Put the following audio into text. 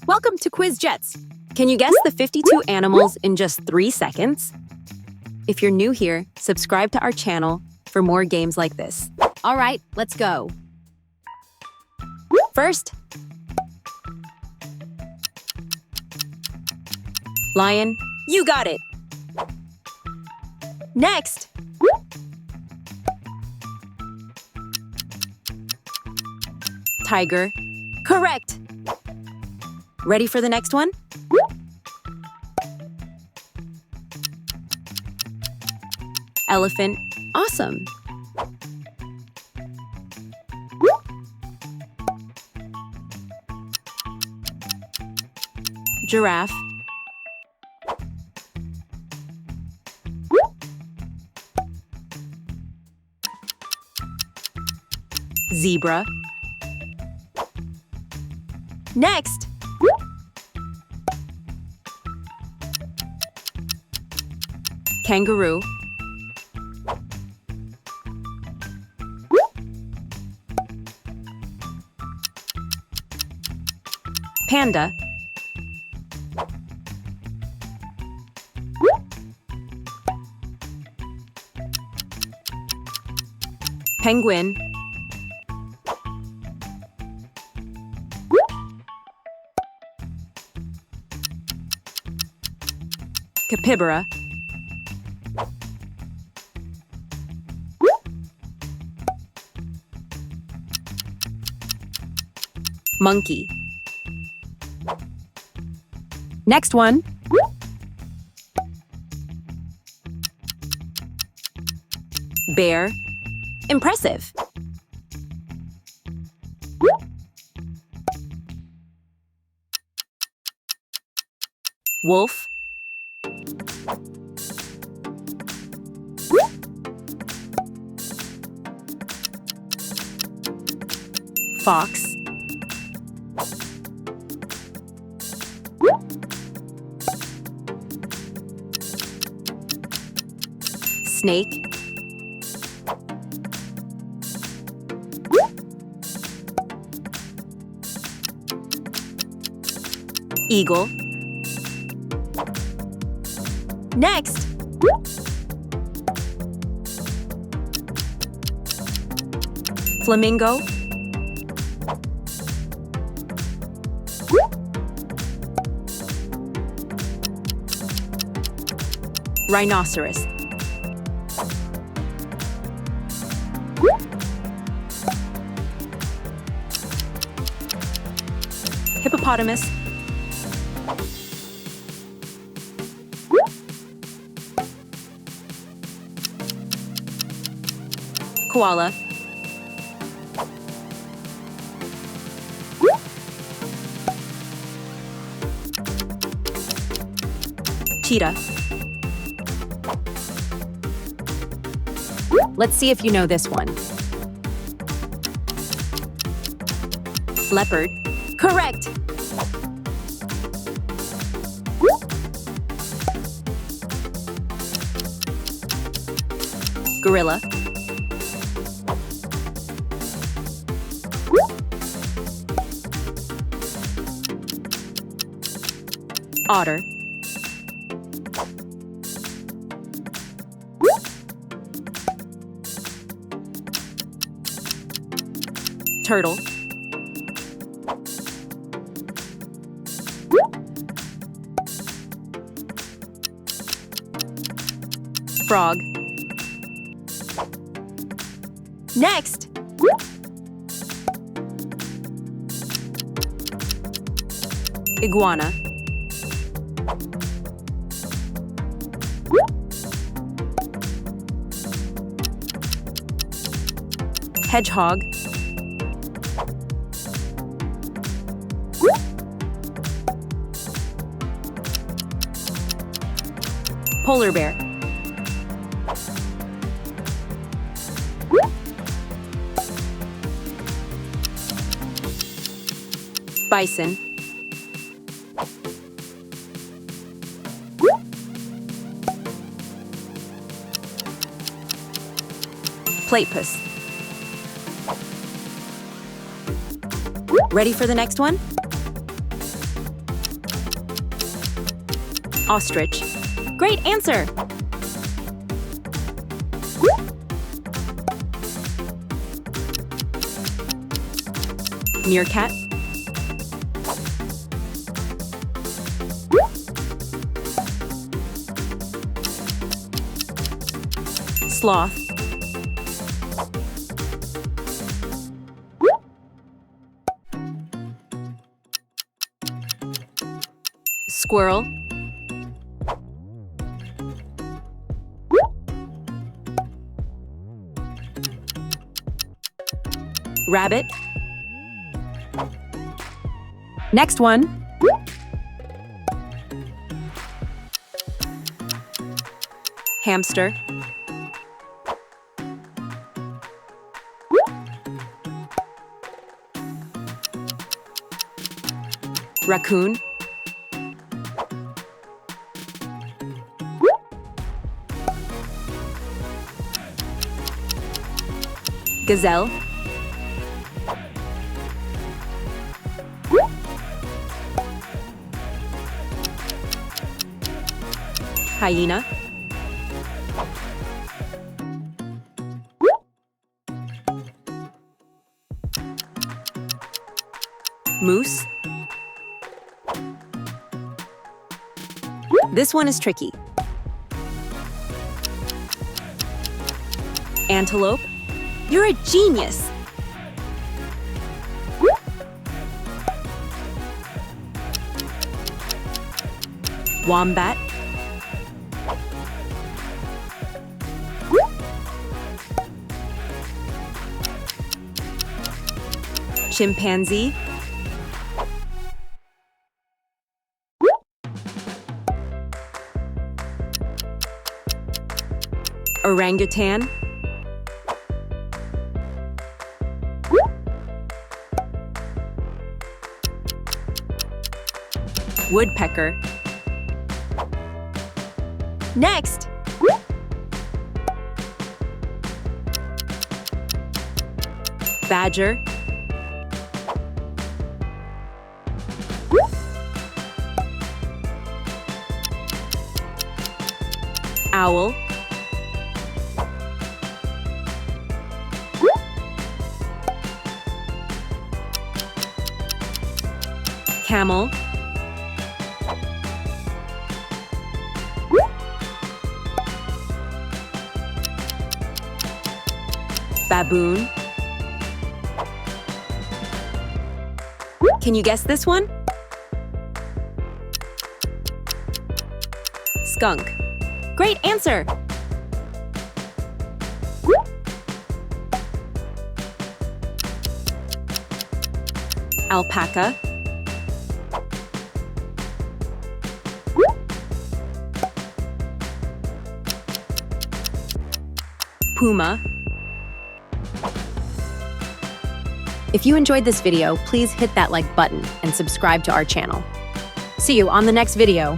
Welcome to Quiz Jets. Can you guess the 52 animals in just 3 seconds? If you're new here, subscribe to our channel for more games like this. All right, let's go. First, lion, you got it. Next, tiger, correct. Ready for the next one? Elephant, awesome. Giraffe, zebra. Next, kangaroo, panda, penguin, capybara, monkey. Next one. Bear. Impressive. Wolf. Fox. Snake. Eagle. Next. Flamingo. Rhinoceros. Hippopotamus. Koala. Cheetah. Let's see if you know this one. Leopard. Correct. Gorilla. Otter. Turtle. Frog. Next. Iguana. Hedgehog. Polar bear. Bison. Platypus. Ready for the next one? Ostrich. Great answer! Meerkat. Sloth. Squirrel. Rabbit. Next one. Hamster. Raccoon. Gazelle. Hyena. Moose. This one is tricky. Antelope. You're a genius! Wombat. Chimpanzee. Orangutan. Woodpecker. Next! Badger. Owl. Camel. Baboon. Can you guess this one? Skunk. Great answer! Alpaca. Puma. If you enjoyed this video, please hit that like button and subscribe to our channel. See you on the next video.